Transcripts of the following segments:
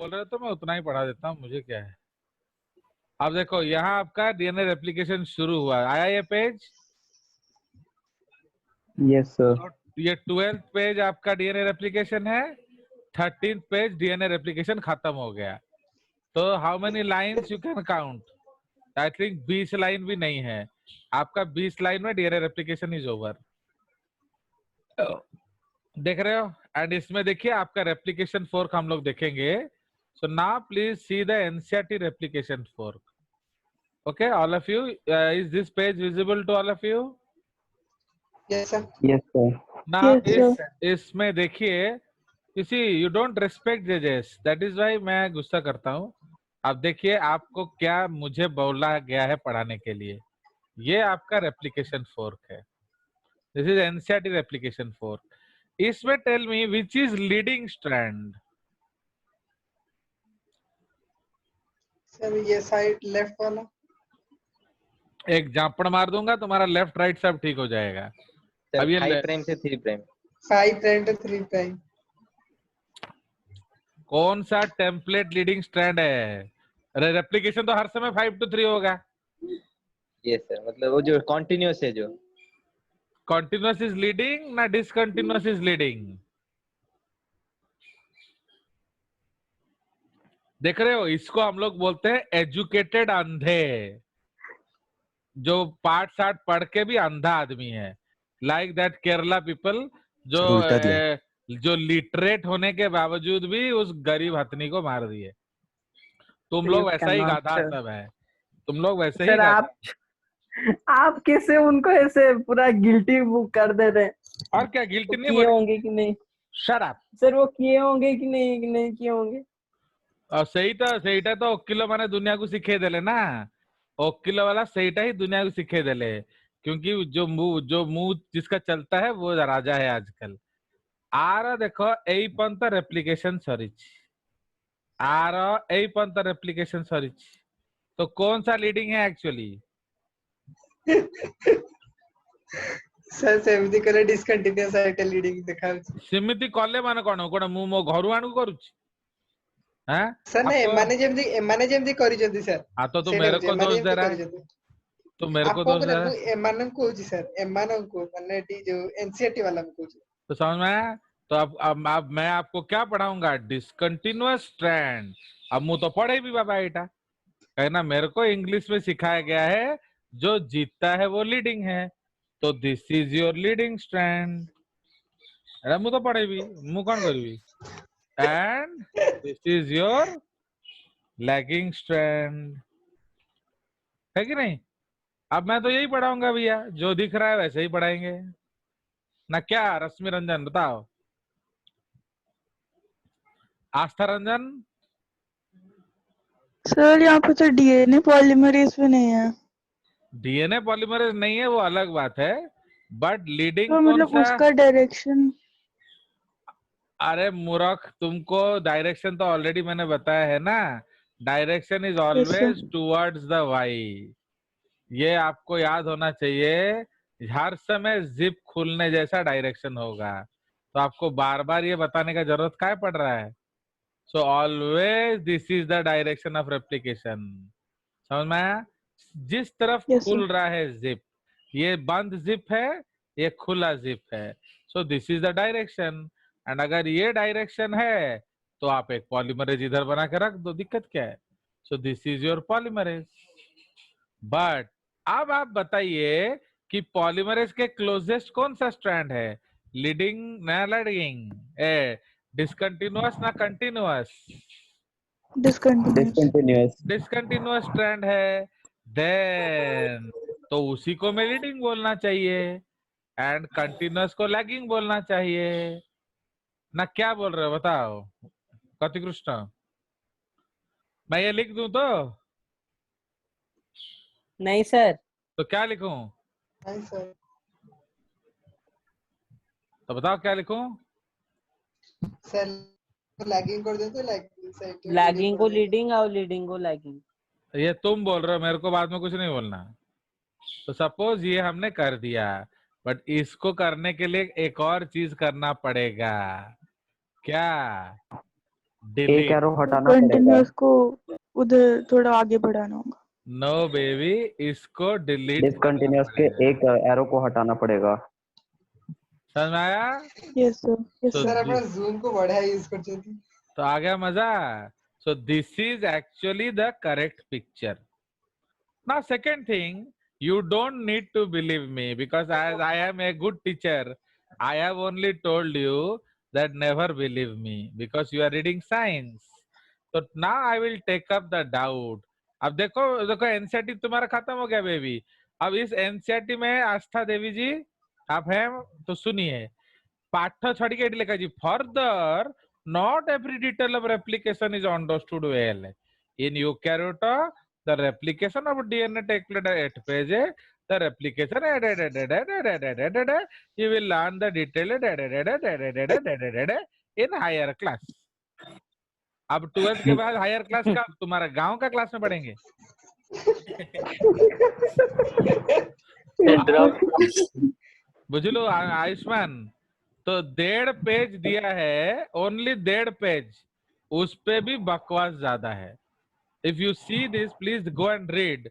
बोल रहे हो तो मैं उतना ही पढ़ा देता हूँ, मुझे क्या है। अब देखो यहाँ आपका डीएनए रेप्लिकेशन शुरू हुआ, आया ये पेज? Yes sir. तो ये 12th पेज आपका डीएनए रेप्लिकेशन है, 13th पेज डीएनए रेप्लिकेशन खत्म हो गया। तो how many lines you can count? I think 20 line भी नहीं है आपका, 20 लाइन में डीएनए रेप्लिकेशन इज ओवर। देख रहे हो? एंड इसमें देखिए आपका रेप्लिकेशन फोर्क हम लोग देखेंगे। So now please see the NCERT replication fork. Okay all of you, is this page visible to all of you? Yes sir. Yes sir. ना इसमें देखिए, किसी यू डोंट रेस्पेक्ट जजेस, दैट इज वाई मैं गुस्सा करता हूँ। अब देखिए आपको क्या मुझे बोला गया है पढ़ाने के लिए। ये आपका रेप्लिकेशन फोर्क है, this is NCERT replication fork. इसमें tell me which is leading strand? Sir ये साइड लेफ्ट वाला। एक जापड़ मार दूंगा तुम्हारा लेफ्ट राइट सब ठीक हो जाएगा। अब ये 5 प्राइम से 3 प्राइम। 5 prime to 3 prime. कौन सा टेम्पलेट लीडिंग स्ट्रैंड है? अरे रेप्लिकेशन तो हर समय 5 to 3 होगा। यस सर, मतलब वो जो कॉन्टिन्यूअस है, जो कॉन्टिन्यूअस इज लीडिंग ना डिसकंटिन्यूअस इज लीडिंग? देख रहे हो, इसको हम लोग बोलते हैं एजुकेटेड अंधे, जो पाठ साठ पढ़ के भी अंधा आदमी है। लाइक दैट केरला पीपल, जो लिटरेट होने के बावजूद भी उस गरीब हथनी को मार दिए। तुम लोग वैसा ही गाधा सब है, तुम लोग वैसे ही सर गाधा। आप कैसे उनको ऐसे पूरा गिल्टी कर दे रहे हैं? और क्या गिल्टी नहीं किए होंगे कि नहीं? Shut up. सर वो किए होंगे कि नहीं किए होंगे? और ସେଇଟା तो ଓକିଲ माने दुनिया को सिखे देले ना, ओकिल वाला ସେଇଟା ही दुनिया को सिखे देले। क्योंकि जो मुंह जिसका चलता है वो राजा है आजकल। आर देखो एई पंत रेप्लिकेशन सरीच, आर एई पंत रेप्लिकेशन सरीच। तो कौन सा लीडिंग है एक्चुअली? सर सेମିତି करे डिसकंटिन्यूअस साइट लीडिंग देखाउछि। सिमिति कले माने कोन कोन मु मो घरु आणु करूछि? हैं सर ने माने जेमती करि जदी सर। आ तो तू मेरे को दोष दे रहा है, तो मेरे को दोष दे रहा है। एमान को कहूछि सर, एमान को माने टी जो एनसीईआरटी वाला को कहूछि। तो समझ में आया? तो अब मैं आपको क्या पढ़ाऊंगा? Discontinuous strand. अब मुझे तो पढ़े भी बाबा एटा, कहना मेरे को इंग्लिश में सिखाया गया है जो जीतता है वो लीडिंग है, तो this is your leading strand. अरे मुझे तो पढ़े भी, मुझे कौन करी? And this is your lagging strand, है कि नहीं? अब मैं तो यही पढ़ाऊंगा भैया, जो दिख रहा है वैसे ही पढ़ाएंगे ना। क्या रश्मि रंजन बताओ? आस्था रंजन? सर यहाँ पे तो डीएनए पॉलीमरेज भी नहीं है। डीएनए पॉलीमरेज नहीं है वो अलग बात है, बट लीडिंग तो कौन मतलब सा? उसका डायरेक्शन। अरे मूर्ख, तुमको डायरेक्शन तो ऑलरेडी मैंने बताया है ना। Direction is always towards the Y, ये आपको याद होना चाहिए। हर समय जिप खुलने जैसा डायरेक्शन होगा, तो आपको बार बार ये बताने का जरूरत क्या पड़ रहा है? So always this is the direction of replication. समझ में आया? जिस तरफ खुल रहा है जिप, ये बंद जिप है, ये खुला जिप है, सो this is the direction. And अगर ये डायरेक्शन है तो आप एक पॉलीमरेज इधर बना के रख दो, दिक्कत क्या है? सो this is your polymerase. But अब आप बताइए कि पॉलीमरेज के क्लोजेस्ट कौन सा स्ट्रैंड है? लीडिंग ना लीडिंग, डिसकंटिन्यूअस ना कंटिन्यूअस? डिसकंटिन्यूअस स्ट्रैंड है, देन तो उसी को मैं लीडिंग बोलना चाहिए एंड कंटिन्यूअस को लैगिंग बोलना चाहिए ना। क्या बोल रहे हो बताओ कति कृष्ण? मैं ये लिख दूं तो? नहीं सर। तो क्या लिखूं? नहीं सर। तो बताओ क्या लिखूं? सर लैगिंग कर दे तो लैगिंग को लीडिंग और लीडिंग को लैगिंग। ये तुम बोल रहे हो, मेरे को बाद में कुछ नहीं बोलना। तो सपोज ये हमने कर दिया, बट इसको करने के लिए एक और चीज करना पड़ेगा। क्या? डिलीट। एरो हटाना पड़ेगा। कंटिन्यूअस को उधर थोड़ा आगे बढ़ाना होगा। नो बेबी, इसको डिलीट करना डिसकंटिन्यूअस के पड़ेगा। एक एरो को हटाना पड़ेगा। समझ में आया? यस सर, यस तो सर। सर अपना जूम को बढ़ा यूज कर चुकी। तो आ गया मजा। सो this is actually the correct picture. Now, second thing, you don't need to believe me because as I am a good teacher, I have only told you that never believe me because you are reading science. So now I will take up the doubt. अब देखो देखो NCERT तुम्हारा खत्म हो गया baby. अब इस NCERT में आस्था देवी जी आप हैं तो सुनिए। पाठ छाड़ी के लिखा जी further not every detail of replication is understood well. In eukaryote, the replication of DNA takes place at phase A. The replication, you will learn the detail in higher class. अब 12th के बाद higher class का तुम्हारा गांव का class में पढ़ेंगे। बुझलो आयुष्मान? तो 1.5 पेज दिया है, ओनली 1.5 पेज, उस पे भी बकवास ज्यादा है। If you see this please go and read.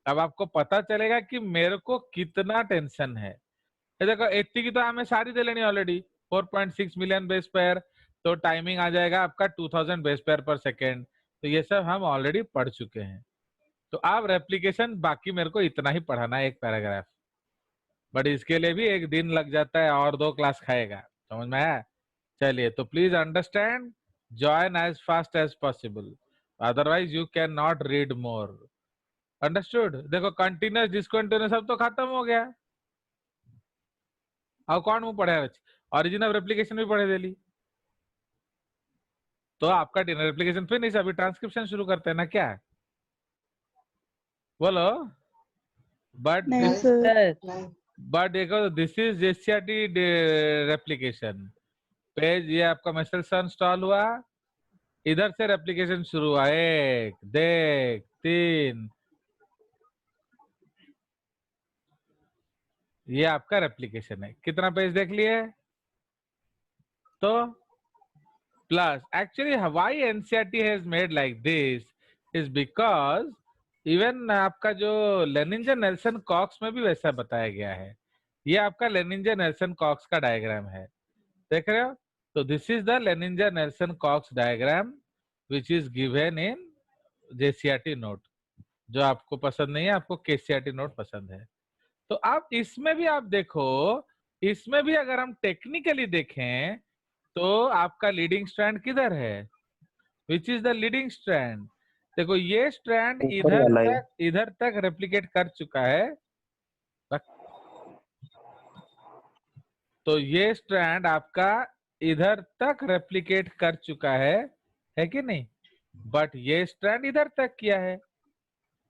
अब आपको पता चलेगा कि मेरे को कितना टेंशन है। ये देखो इतनी की तो हमें सारी दे लेनी ऑलरेडी 4.6 मिलियन बेस पेयर, तो टाइमिंग आ जाएगा आपका 2000 बेस पेयर पर सेकेंड। तो ये सब हम ऑलरेडी पढ़ चुके हैं। तो आप रेप्लिकेशन बाकी मेरे को इतना ही पढ़ाना है, एक पैराग्राफ, बट इसके लिए भी एक दिन लग जाता है और 2 क्लास खाएगा। समझ में आया? चलिए, तो please understand, join as fast as possible, otherwise you can not read more. Understood? देखो कंटिन्यूस डिसकंटिन्यूस सब तो खत्म हो गया। अब कौन मुंह पढ़े? ओरिजिन ऑफ रेप्लिकेशन भी पढ़े देली। तो आपका रेप्लिकेशन फिनिश, अभी ट्रांसक्रिप्शन शुरू करते हैं ना क्या? बोलो। बट नहीं सर, बट देखो this is JCERT replication page. ये आपका मेसल इंस्टॉल हुआ, इधर से रेप्लिकेशन शुरू हुआ, 1 देख 3, ये आपका रेप्लिकेशन है। कितना पेज देख लिए? तो plus actually why NCERT has made like this is because even आपका जो लेनिंजर नेल्सन कॉक्स में भी वैसा बताया गया है। ये आपका लेनिंजर नेल्सन कॉक्स का डायग्राम है, देख रहे हो? तो this is the Lehninger Nelson Cox diagram which is given in JCRT note. जो आपको पसंद नहीं है, आपको केसीआरटी नोट पसंद है। तो आप इसमें भी आप देखो, इसमें भी अगर हम टेक्निकली देखें तो आपका लीडिंग स्ट्रैंड किधर है? Which is the leading strand? देखो ये स्ट्रैंड इधर तक रेप्लिकेट कर चुका है। तो ये स्ट्रैंड आपका इधर तक रेप्लिकेट कर चुका है कि नहीं? बट ये स्ट्रैंड इधर तक किया है,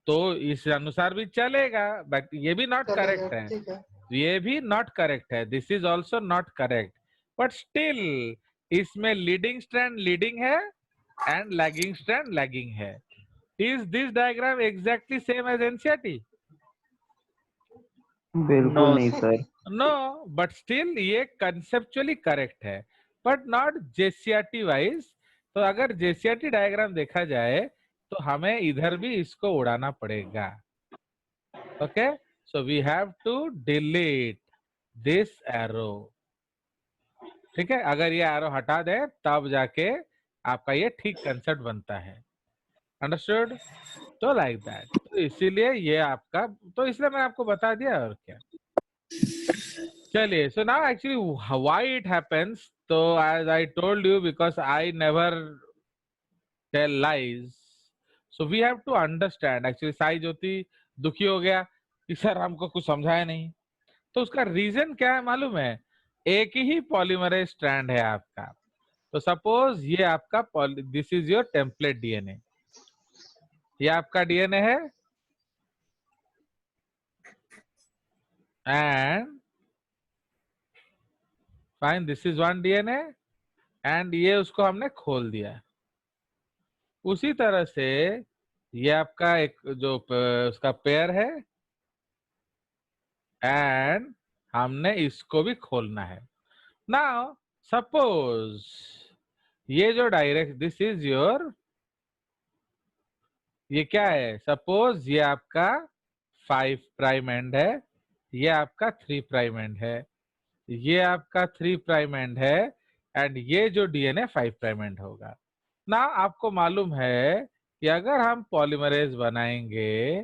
तो इस अनुसार भी चलेगा, बट ये भी नॉट करेक्ट है। ये भी नॉट करेक्ट है, this is also not correct. But still इसमें लीडिंग स्ट्रैंड लीडिंग है एंड लैगिंग स्ट्रैंड लैगिंग है। Is this diagram exactly same as NCERT? बिल्कुल नहीं सर। नो, बट स्टिल ये कंसेप्चुअली करेक्ट है, बट नॉट जेसीआरटी वाइज। तो अगर JCERT diagram देखा जाए तो हमें इधर भी इसको उड़ाना पड़ेगा। Okay, so we have to delete this arrow. ठीक है, अगर ये एरो हटा दे तब जाके आपका ये ठीक कंसेप्ट बनता है। अंडरस्टूड? तो लाइक दैट, तो इसीलिए ये आपका, तो इसलिए मैं आपको बता दिया, और क्या। चलिए, so now actually why it happens, तो as I told you because I never tell lies, so we have to understand. Actually Sai Jyoti दुखी हो गया कि सर हमको कुछ समझाया नहीं। तो उसका रीजन क्या है मालूम है? एक ही पॉलीमरेज स्ट्रैंड है आपका। तो सपोज ये आपका this is your template DNA, ये आपका डीएनए है, and fine this is one DNA, and ये उसको हमने खोल दिया। उसी तरह से ये आपका एक जो उसका पेयर है, एंड हमने इसको भी खोलना है। नाउ सपोज ये जो डायरेक्ट दिस इज योर, ये क्या है, सपोज ये आपका 5 प्राइम एंड है, ये आपका 3 प्राइम एंड है, ये आपका 3 प्राइम एंड है, एंड ये जो डीएनए 5 प्राइम एंड होगा ना। आपको मालूम है कि अगर हम पॉलीमरेज बनाएंगे,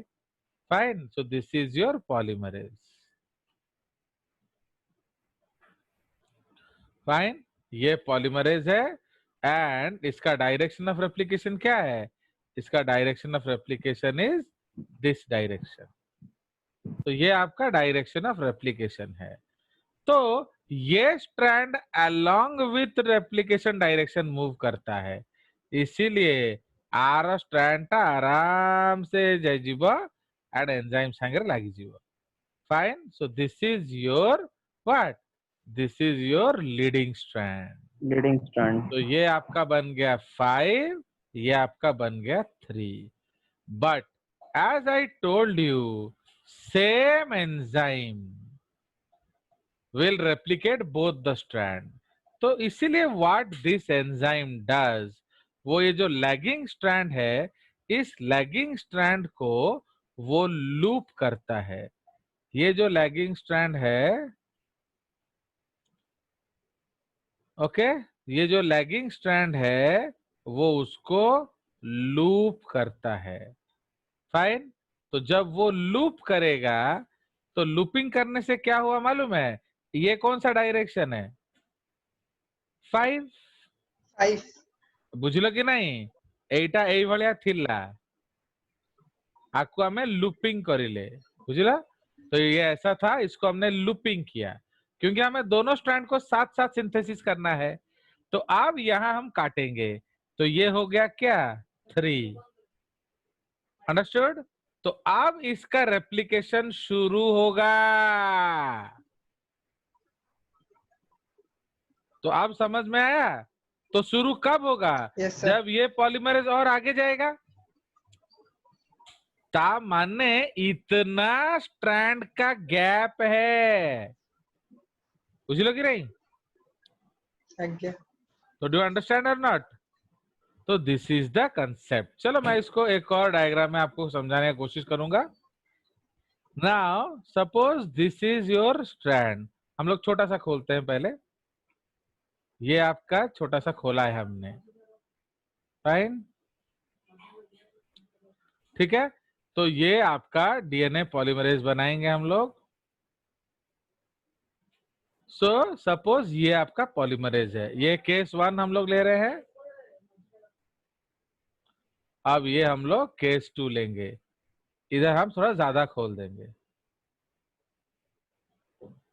fine, so this is your polymerase, fine, ये पॉलीमरेज है, एंड इसका डायरेक्शन ऑफ रेप्लिकेशन क्या है, इसका direction of replication is this direction. तो ये आपका डायरेक्शन ऑफ रेप्लिकेशन है। तो ये strand along with replication direction move करता है, इसीलिए आर स्ट्रैंड टा आराम से जाइजिब एंड एंजाइम सांगरे लागिजिब। Fine, so this is your what, this is your leading strand. Leading strand. तो ये आपका बन गया 5, ये आपका बन गया 3। But as I told you, same enzyme will replicate both the strand। तो इसीलिए what this enzyme does, वो ये जो लैगिंग स्ट्रैंड है, इस लैगिंग स्ट्रैंड को वो लूप करता है। ये जो लैगिंग स्ट्रैंड है, ओके, ये जो लैगिंग स्ट्रैंड है वो उसको लूप करता है। फाइन, तो जब वो लूप करेगा, तो लूपिंग करने से क्या हुआ मालूम है, ये कौन सा डायरेक्शन है, 5। 5 बुझलो कि नहीं, एटा एई भलिया थिला, आपको हमें लूपिंग करिले, बुझलो। तो ये ऐसा था, इसको हमने लूपिंग किया क्योंकि हमें दोनों स्ट्रैंड को साथ साथ सिंथेसिस करना है। तो अब यहां हम काटेंगे, तो ये हो गया क्या, 3, अंडरस्टूड। तो अब इसका रेप्लिकेशन शुरू होगा। तो आप समझ में आया। तो शुरू कब होगा, यस सर। जब ये पॉलीमरेज और आगे जाएगा। ता माने इतना स्ट्रैंड का गैप है, बुझ लो कि नहीं। आज्ञा। तो डू अंडरस्टैंड और नॉट। तो दिस इज द कंसेप्ट। चलो मैं इसको एक और डायग्राम में आपको समझाने की कोशिश करूंगा। Now suppose this is your strand. हम लोग छोटा सा खोलते हैं पहले। ये आपका छोटा सा खोला है हमने, फाइन, ठीक है। तो ये आपका डीएनए पॉलीमरेज बनाएंगे हम लोग। सो सपोज ये आपका पॉलीमरेज है, ये केस 1 हम लोग ले रहे हैं। अब ये हम लोग केस 2 लेंगे, इधर हम थोड़ा ज्यादा खोल देंगे।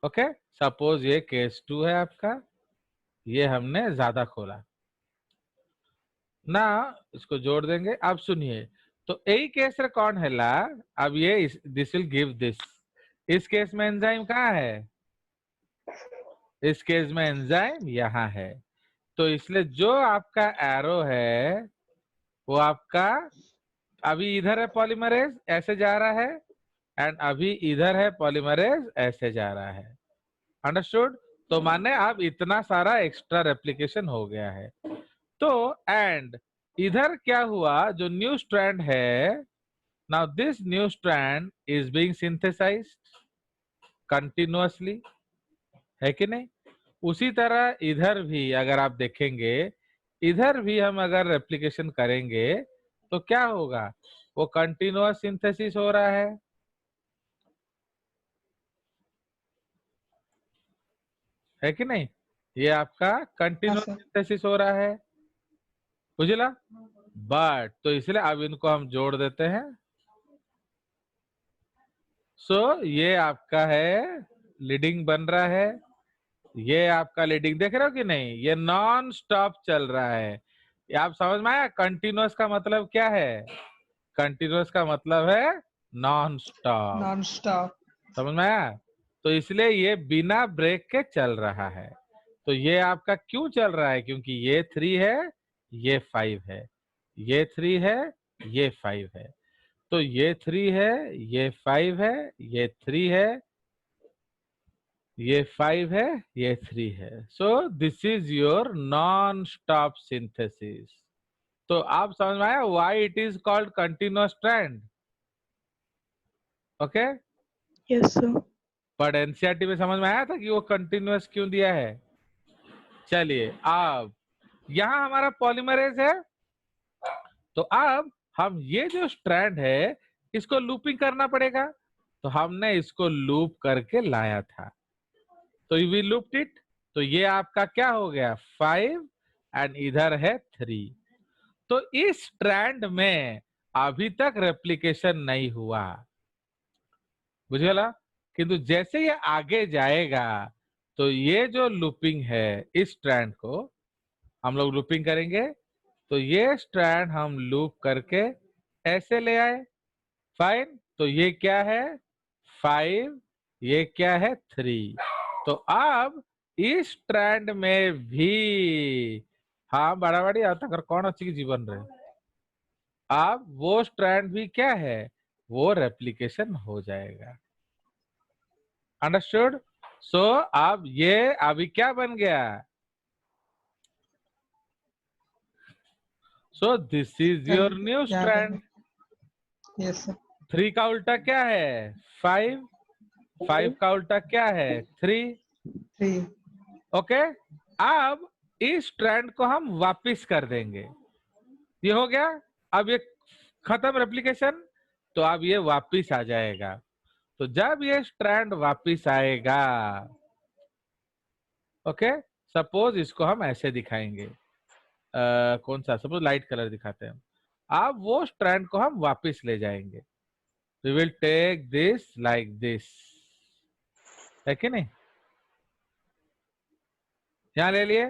ओके, सपोज ये केस 2 है आपका, ये हमने ज्यादा खोला ना, इसको जोड़ देंगे। अब सुनिए, तो यही केस रे कौन है ला, अब ये दिस विल गिव दिस। इस केस में एंजाइम कहाँ है, इस केस में एंजाइम यहाँ है। तो इसलिए जो आपका एरो है वो आपका अभी इधर है, पॉलीमरेज ऐसे जा रहा है, एंड अभी इधर है पॉलीमरेज ऐसे जा रहा है, अंडरस्टूड। तो माने अब इतना सारा एक्स्ट्रा रेप्लिकेशन हो गया है। तो एंड इधर क्या हुआ, जो न्यू स्ट्रैंड है, now this new strand is being synthesised continuously, है कि नहीं। उसी तरह इधर भी अगर आप देखेंगे, इधर भी हम अगर रेप्लिकेशन करेंगे तो क्या होगा, वो कंटिन्यूअस सिंथेसिस हो रहा है कि नहीं। ये आपका कंटिन्यूअस सर। सिंथेसिस हो रहा है, बुझला। बट तो इसलिए अब इनको हम जोड़ देते हैं। सो ये आपका है लीडिंग बन रहा है, ये आपका लीडिंग देख रहे हो कि नहीं, ये नॉन स्टॉप चल रहा है। ये आप समझ में आया, कंटिन्यूअस का मतलब क्या है, कंटिन्यूअस का मतलब है नॉन स्टॉप, नॉन स्टॉप। समझ में आया। तो इसलिए ये बिना ब्रेक के चल रहा है। तो ये आपका क्यों चल रहा है, क्योंकि ये 3 है, ये 5 है, ये 3 है, ये 5 है। तो ये 3 है, ये 5 है, ये 3 है, ये 5 है, ये 3 है। सो this is your non stop synthesis. तो आप समझ में आया why it is called continuous strand. Okay, yes sir. But NCERT में समझ में आया था कि वो कंटिन्यूअस क्यों दिया है। चलिए अब यहां हमारा पॉलीमरेज है, तो अब हम ये जो स्ट्रैंड है इसको लूपिंग करना पड़ेगा, तो हमने इसको लूप करके लाया था, तो वी लूप्ड इट। तो ये आपका क्या हो गया 5 एंड इधर है 3। तो इस स्ट्रैंड में अभी तक रेप्लिकेशन नहीं हुआ, बुझेला। किंतु जैसे ये आगे जाएगा तो ये जो लूपिंग है इस स्ट्रैंड को हम लोग लूपिंग करेंगे, तो ये स्ट्रैंड हम लूप करके ऐसे ले आए। फाइन, तो ये क्या है 5, ये क्या है 3। तो अब इस स्ट्रैंड में भी हाँ बड़ाबड़ी आता कर कौन अच्छी की जीवन रहे, अब वो स्ट्रैंड भी क्या है वो रेप्लिकेशन हो जाएगा। अंडरस्टूड। सो अब ये अभी क्या बन गया, सो this is your new strand. Yes sir. 3 का उल्टा क्या है 5, 5 का उल्टा क्या है 3। 3। ओके, अब इस स्ट्रैंड को हम वापिस कर देंगे, ये हो गया। अब ये खत्म रेप्लिकेशन, तो अब ये वापिस आ जाएगा। तो जब ये स्ट्रैंड वापिस आएगा, ओके, सपोज इसको हम ऐसे दिखाएंगे, कौन सा, सपोज लाइट कलर दिखाते हैं। अब वो स्ट्रैंड को हम वापिस ले जाएंगे, we will take this like this, है कि नहीं, यहां ले लिए।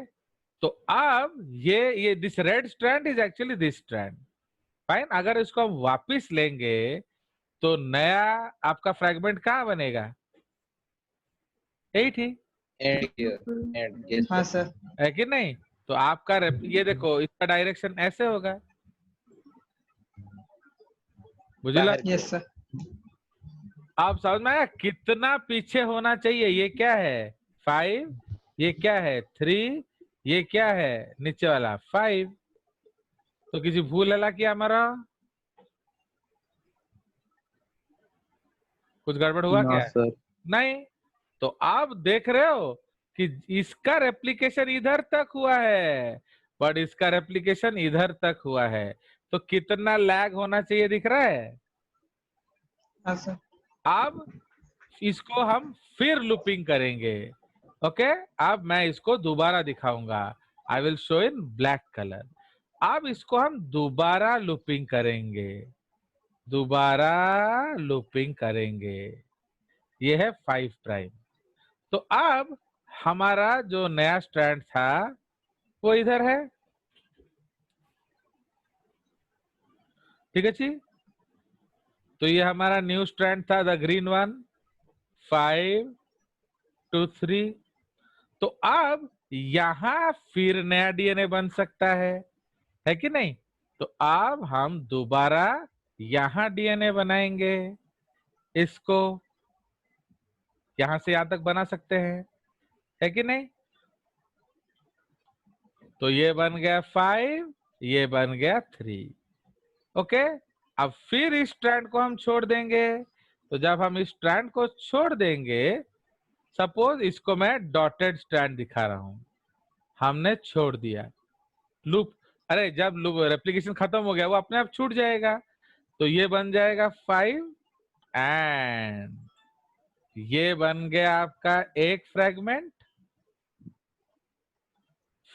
तो अब ये this red strand is actually this strand. Fine, अगर इसको हम वापिस लेंगे तो नया आपका फ्रैगमेंट कहाँ बनेगा, यही थी, एंड यस हाँ सर। है कि नहीं। तो आपका ये देखो इसका डायरेक्शन ऐसे होगा, बुझला। Yes sir. आप समझ में आया कितना पीछे होना चाहिए। ये क्या है 5, ये क्या है 3, ये क्या है नीचे वाला 5। तो किसी भूल हला किया हमारा, कुछ गड़बड़ हुआ ना क्या सर। नहीं। तो आप देख रहे हो कि इसका रेप्लिकेशन इधर तक हुआ है, बट इसका रेप्लिकेशन इधर तक हुआ है। तो कितना लैग होना चाहिए दिख रहा है। हाँ सर। अब इसको हम फिर लूपिंग करेंगे। ओके, अब मैं इसको दोबारा दिखाऊंगा, I will show in black colour. अब इसको हम दोबारा लूपिंग करेंगे, दोबारा लूपिंग करेंगे, ये है 5 प्राइम। तो अब हमारा जो नया स्ट्रैंड था वो इधर है, ठीक है जी। तो ये हमारा न्यू स्ट्रैंड था द ग्रीन वन 5 2 3। तो अब यहां फिर नया डीएनए बन सकता है कि नहीं। तो अब हम दोबारा यहां डीएनए बनाएंगे, इसको यहां से यहां तक बना सकते हैं, है कि नहीं। तो ये बन गया 5, ये बन गया 3। ओके, अब फिर इस स्ट्रैंड को हम छोड़ देंगे। तो जब हम इस स्ट्रैंड को छोड़ देंगे, सपोज इसको मैं डॉटेड स्ट्रैंड दिखा रहा हूं, हमने छोड़ दिया लूप। अरे जब लूप रेप्लिकेशन खत्म हो गया वो अपने आप छूट जाएगा। तो ये बन जाएगा 5 एंड ये बन गया आपका एक फ्रैगमेंट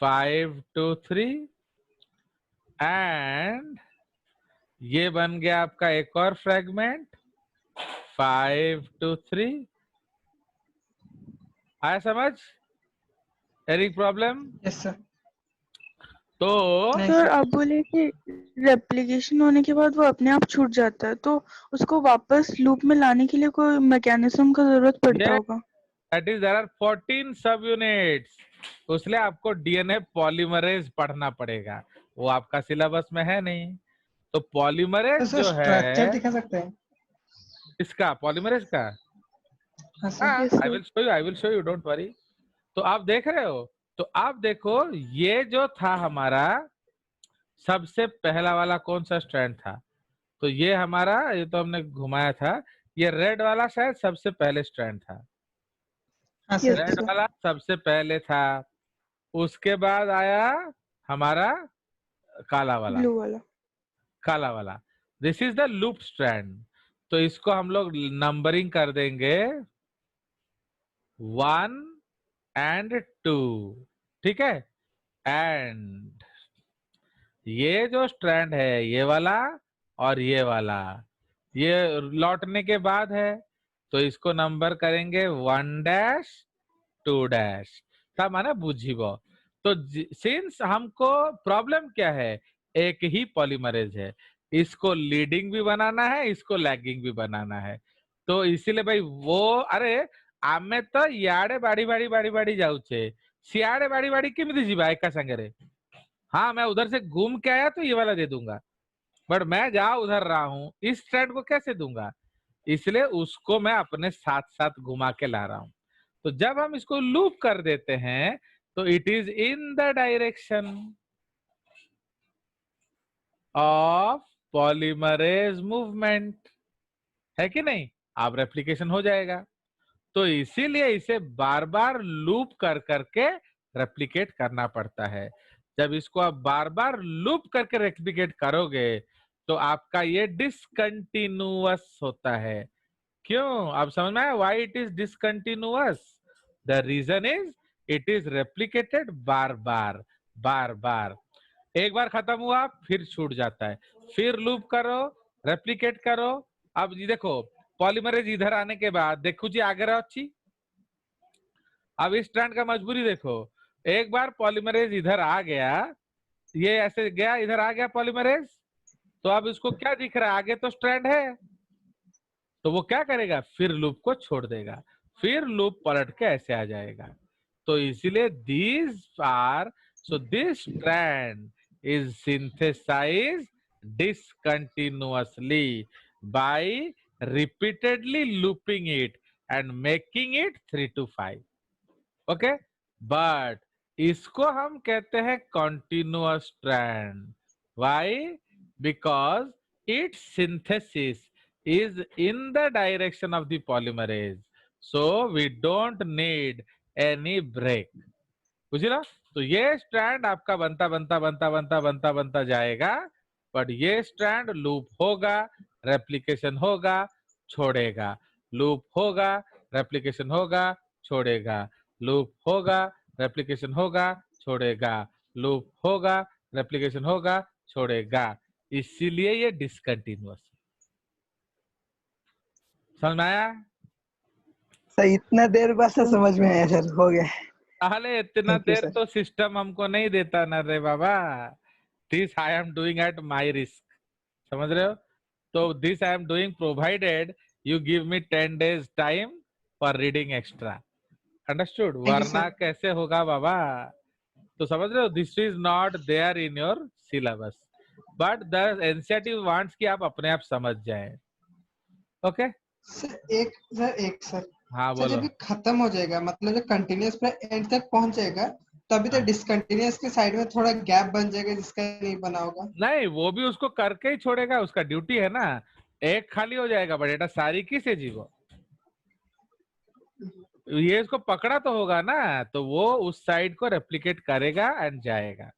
5 2 3 एंड ये बन गया आपका एक और फ्रैगमेंट 5 2 3। आया समझ, एनी प्रॉब्लम। Yes sir. तो नहीं सर सर। आप बोले कि रेप्लिकेशन होने के बाद वो अपने आप छूट जाता है, तो उसको वापस लूप में लाने के लिए कोई मैकेनिज्म का जरूरत पड़ता ये होगा। दैट इज देयर आर 14 सब यूनिट्स, उसलिए आपको डीएनए पॉलीमरेज पढ़ना पड़ेगा, वो आपका सिलेबस में है नहीं। तो तो पॉलीमरेज सर जो स्ट्रक्चर है दिखा सकते हैं। इसका पॉलीमरेज का, हाँ सर। हाँ, Yes, sir. I will show you, don't worry. तो आप देख रहे हो, तो आप देखो ये जो था हमारा सबसे पहला वाला कौन सा स्ट्रैंड था, तो ये हमारा, ये तो हमने घुमाया था, ये रेड वाला शायद सबसे पहले स्ट्रैंड था। हाँ Yes, सर। Red sir. वाला सबसे पहले था, उसके बाद आया हमारा काला वाला, Blue वाला. काला वाला। This is the loop strand. तो इसको हम लोग नंबरिंग कर देंगे 1 and 2, ठीक है। एंड ये जो स्ट्रैंड है, ये वाला और ये वाला, ये लौटने के बाद है, तो इसको नंबर करेंगे 1 2 ता माने बुझिबो। तो सिंस हमको प्रॉब्लम क्या है, एक ही पॉलीमरेज है, इसको लीडिंग भी बनाना है, इसको लैगिंग भी बनाना है। तो इसीलिए भाई वो, अरे आमे तो याडे बाड़ी बाड़ी बाड़ी बाड़ी जाऊचे, सियाड़े बाड़ी बाड़ी केमिति जीवा एका संगरे। हाँ, मैं उधर से घूम के आया तो ये वाला दे दूंगा, बट मैं जहाँ उधर रहा हूँ इस ट्रेंड को कैसे दूंगा, इसलिए उसको मैं अपने साथ साथ घुमा के ला रहा हूँ। तो जब हम इसको लूप कर देते हैं तो it is in the direction of polymerase movement, है कि नहीं। अब रेप्लिकेशन हो जाएगा, तो इसीलिए इसे बार बार लूप कर करके रेप्लिकेट करना पड़ता है। जब इसको आप बार बार लूप करके रेप्लिकेट करोगे तो आपका ये डिसकंटिन्यूअस होता है। क्यों, आप समझ में आया why it is discontinuous? The reason is it is replicated बार बार बार बार। एक बार खत्म हुआ फिर छूट जाता है, फिर लूप करो, रेप्लिकेट करो। अब ये देखो पॉलीमरेज इधर आने के बाद देखो जी आगे अच्छी, अब इस स्ट्रैंड का मजबूरी देखो, एक बार पॉलीमरेज इधर आ गया, ये ऐसे गया, इधर आ गया पॉलीमरेज, तो अब इसको क्या दिख रहा है, आगे तो स्ट्रैंड है, तो वो क्या करेगा, फिर लूप को छोड़ देगा, फिर लूप पलट के ऐसे आ जाएगा। तो इसीलिए these are, so this strand is synthesised discontinuously by repeatedly looping it and making it 3 to 5, okay. But इसको हम कहते हैं continuous strand, why? Because its synthesis is in the direction of the polymerase, so we don't need any break, बुझला। तो ये strand आपका बनता बनता बनता बनता बनता बनता जाएगा, बट ये स्ट्रैंड लूप होगा, रेप्लिकेशन होगा, छोड़ेगा, लूप होगा, रेप्लिकेशन होगा, छोड़ेगा, लूप होगा, रेप्लिकेशन होगा, छोड़ेगा, लूप होगा, रेप्लिकेशन होगा, छोड़ेगा। इसीलिए ये डिसकंटिन्यूअस। समझ में आया? सर इतना देर बाद से समझ में आया सर, हो गया। अरे इतना Thank you, देर sir. तो सिस्टम हमको नहीं देता ना रे बाबा, this I am doing at my risk, समझ रहे हो। तो this I am doing provided you give me 10 days time for reading extra, understood. Thank you, वरना sir. कैसे होगा बाबा, तो समझ रहे हो, this is not there in your syllabus, but the NCERT wants कि आप अपने आप समझ जाए, ओके। सर हाँ सर जब बोलो। ये खत्म हो जाएगा, मतलब जब कंटिन्यूअस पर एंड तक पहुंच जाएगा, तभी तो हाँ। डिसकंटिन्यूअस के साइड में थोड़ा गैप बन जाएगा जिसका नहीं बना होगा। नहीं, वो भी उसको करके ही छोड़ेगा, उसका ड्यूटी है ना। एक खाली हो जाएगा बट एटा सारी किसे जीवो, ये इसको पकड़ा तो होगा ना, तो वो उस साइड को रेप्लिकेट करेगा एंड जाएगा।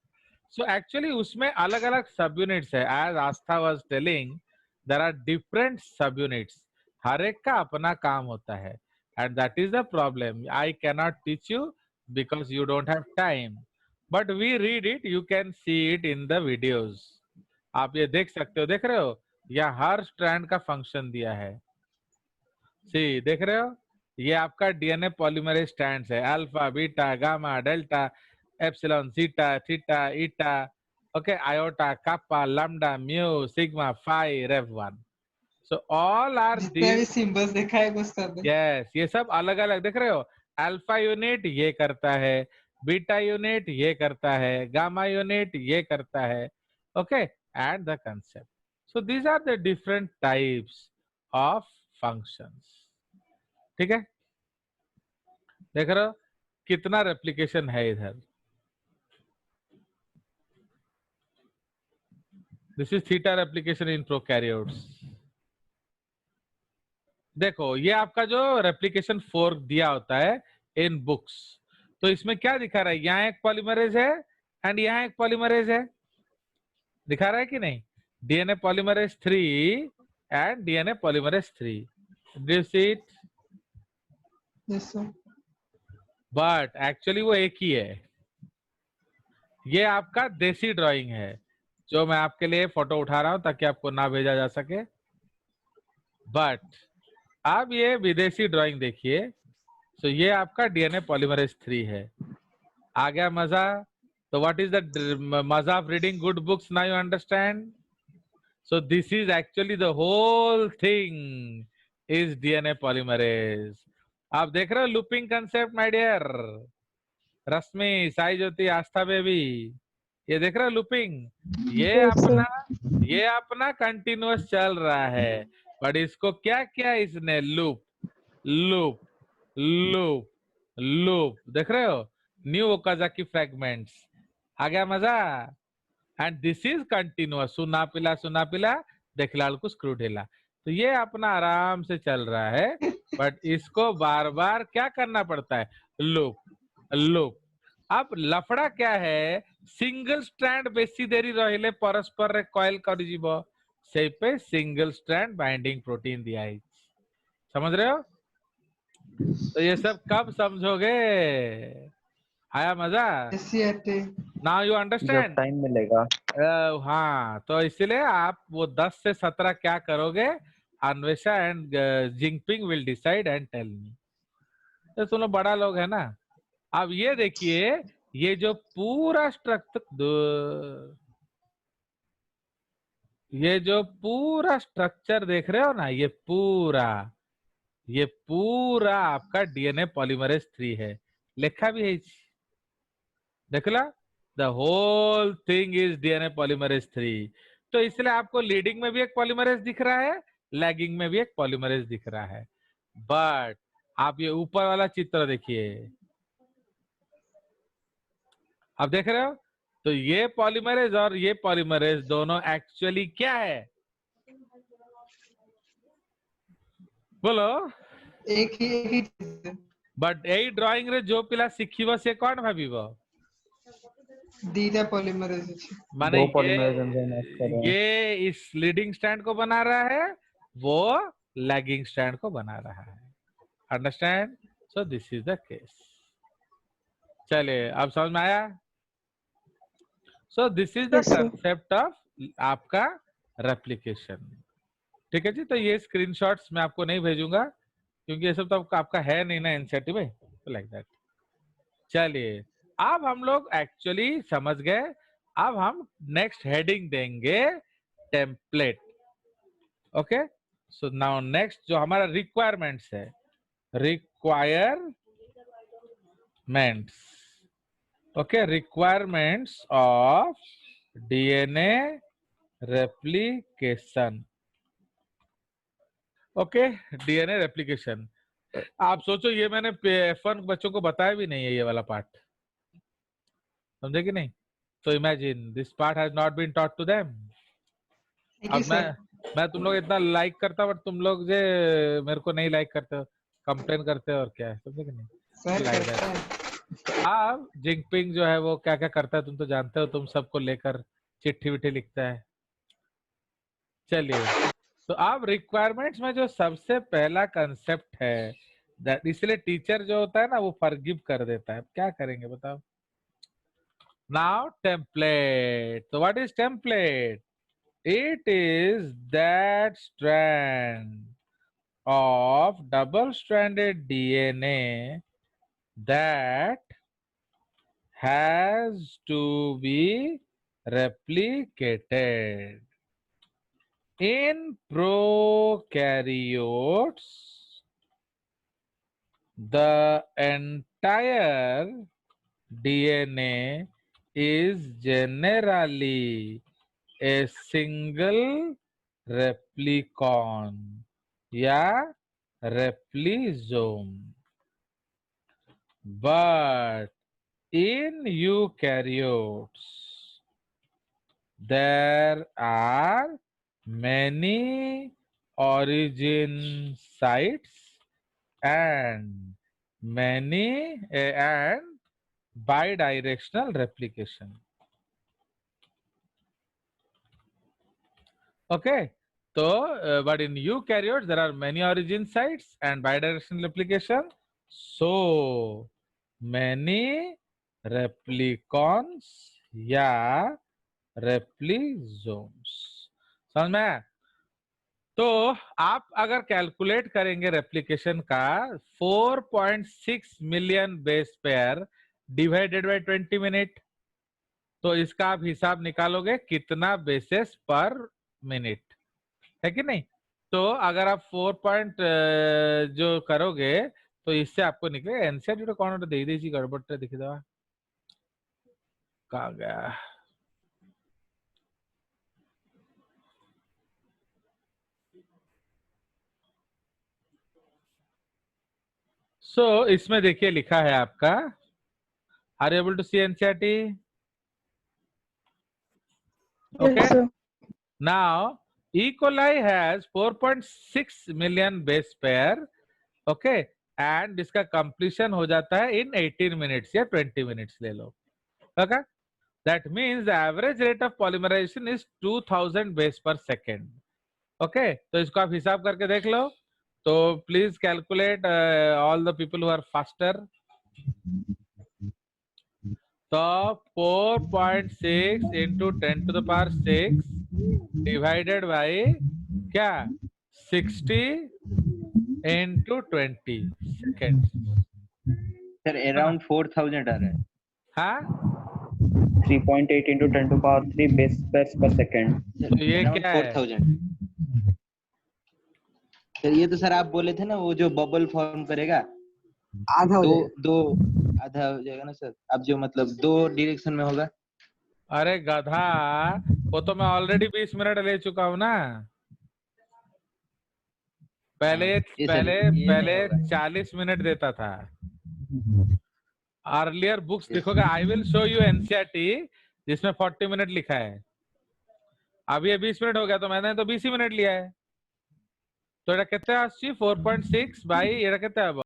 सो एक्चुअली उसमें अलग अलग सब यूनिट्स है, as Astha was telling there are different sub units, हर एक का अपना काम होता है, and that is the problem. I cannot teach you because you don't have time, but we read it, you can see it in the videos. आप ये देख सकते हो, देख रहे हो, या हर स्ट्रैंड का फंक्शन दिया है, सी देख रहे हो, ये आपका डीएनए पॉलीमरेज स्ट्रैंड्स है, alpha, beta, gamma, delta, epsilon, zeta, theta, eta, okay, iota, kappa, lambda, mu, sigma, phi, रेव 1। सो ऑल आर जितने भी दीज, सिंबल्स देखा है वो सब है। यस, ये सब अलग अलग देख रहे हो। अल्फा यूनिट ये करता है, बीटा यूनिट ये करता है, गामा यूनिट ये करता है, okay, and the concept. So these are the different types of functions, ठीक है। देख रहे हो कितना रेप्लिकेशन है इधर। This is theta replication in prokaryotes. देखो ये आपका जो रेप्लिकेशन फोर्क दिया होता है इन बुक्स, तो इसमें क्या दिखा रहा है, यहाँ एक पॉलीमरेज है एंड यहाँ एक पॉलीमरेज है, दिखा रहा है कि नहीं, DNA polymerase 3 and DNA polymerase 3, do you see it? Yes, sir. But actually वो एक ही है। ये आपका देसी ड्राइंग है जो मैं आपके लिए फोटो उठा रहा हूं ताकि आपको ना भेजा जा सके, बट आप ये विदेशी ड्राइंग देखिए। सो ये आपका डीएनए पॉलीमरेज 3 है। आ गया मजा? तो व्हाट इज द मजा of reading good books, now you understand? So this is actually the whole thing is DNA polymerase. आप देख रहे हो looping concept my dear Rashmi, Sai Jyoti, Astha baby, ये देख रहे हो लूपिंग? ये अपना कंटिन्यूअस चल रहा है, बट इसको क्या किया इसने, लूप लूप लूप लूप, देख रहे हो, न्यू ओकाजाकी फ्रैगमेंट्स। आ गया मजा? एंड दिस इज कंटिन्यूअस, सुना पिला देखलाल को स्क्रू ढीला। तो ये अपना आराम से चल रहा है, बट इसको बार बार क्या करना पड़ता है, लूप लूप। अब लफड़ा क्या है, सिंगल स्ट्रैंड बेसी देरी रहिले परस्पर रे कॉइल कर जीवो, से पे सिंगल स्ट्रैंड बाइंडिंग प्रोटीन दिया है, समझ रहे हो? तो ये सब कब समझोगे? आया मजा? नाउ यू जब अंडरस्टैंड? टाइम मिलेगा। हाँ, तो इसलिए आप वो 10 से 17 क्या करोगे, Anvesha and Jingping will decide and tell me. तो सुनो बड़ा लोग है ना। अब ये देखिए, ये जो पूरा स्ट्रक्चर देख रहे हो ना, ये पूरा आपका डीएनए पॉलीमरेज 3 है, लिखा भी है, देख ला, the whole thing is DNA polymerase 3। तो इसलिए आपको लीडिंग में भी एक पॉलीमरेज दिख रहा है, लैगिंग में भी एक पॉलीमरेज दिख रहा है। बट आप ये ऊपर वाला चित्र देखिए, आप देख रहे हो, तो ये पॉलीमरेज और ये पॉलीमरेज दोनों एक्चुअली क्या है, बोलो? एक ही चीज है। बट यही ड्राइंग रे जो पिला शिखिब से कौन भाविब, दीटा पॉलीमरेज है। माने दो पॉलीमरेज एंजाइम एक्ट कर रहे हैं। ये इस लीडिंग स्टैंड को बना रहा है, वो लैगिंग स्टैंड को बना रहा है, understand? So this is the case. चलिए अब समझ में आया? सो this is the Yes, sir. Concept of आपका रेप्लिकेशन। ठीक है जी, तो ये स्क्रीनशॉट्स मैं आपको नहीं भेजूंगा क्योंकि ये सब तो आपका है नहीं ना एनसीईआरटी में, लाइक दैट। चलिए अब हम लोग एक्चुअली समझ गए। अब हम नेक्स्ट हेडिंग देंगे template. Okay, so now next जो हमारा रिक्वायरमेंट्स है, requirements, okay, requirements of DNA replication. Okay, DNA replication. आप सोचो ये मैंने F1 बच्चों को बताया भी नहीं है ये वाला पार्ट, समझे कि नहीं? तो imagine this part has not been taught to them. अब मैं तुम लोग इतना लाइक करता, बट तुम लोग जे मेरे को नहीं लाइक करते हो, कंप्लेन करते हो, और क्या है, समझे कि नहीं? अब जिंगपिंग जो है वो क्या क्या करता है तुम तो जानते हो, तुम सबको लेकर चिट्ठी विट्ठी लिखता है। चलिए, तो अब रिक्वायरमेंट्स में जो सबसे पहला कंसेप्ट है, इसलिए टीचर जो होता है ना वो फॉरगिव कर देता है। क्या करेंगे बताओ? Now template. तो what is template? It is that strand of double-stranded DNA that has to be replicated. In prokaryotes, the entire DNA is generally a single replicon या replisome. but in eukaryotes there are many origin sites and many and bidirectional replication. Okay, so but in eukaryotes there are many origin sites and bidirectional replication. So many replicons या replisomes. समझ में आया? तो आप अगर calculate करेंगे replication का 4.6 million base pair divided by 20 minute, तो इसका आप हिसाब निकालोगे कितना बेसेस पर मिनट है कि नहीं। तो अगर आप 4 जो करोगे तो इससे आपको निकलेगा एनसीआर कौन दे देसी गड़बड़ दिखी दवा कहा गया। इसमें देखिए लिखा है आपका, are you able to see NCERT? Okay. Yes, sir. Now, E. coli has 4.6 million base pair, okay, and इसका completion हो जाता है in 18 minutes या 20 minutes ले लो, okay? That means the average rate of polymerization is 2000 base per second, okay? तो इसको आप हिसाब करके देख लो। तो please calculate all the people who are faster. तो 4.6 into 10 to the power 6 divided by क्या 60 into 20 seconds. सर अराउंड 4000 आ रहा है। हाँ 3.8 into 10 to power 3 base pairs per second. तो ये क्या है? 4000 सर। ये तो सर आप बोले थे ना वो जो बबल फॉर्म करेगा आधा हो दो जाएगा। दो आधा हो जाएगा ना सर। अब जो मतलब दो डायरेक्शन में होगा। अरे गधा, वो तो मैं ऑलरेडी 20 मिनट ले चुका हूँ ना। पहले ये सर, पहले ये नहीं पहले होगा। 40 मिनट देता था। अर्लियर बुक्स देखोगे, I will show you NCERT जिसमें 40 मिनट लिखा है। अब ये 20 मिनट हो गया तो मैंने तो 20 ही मिनट लिया है। तो এটা কেতে আসছে 4.6 বাই এটা কেতে হবে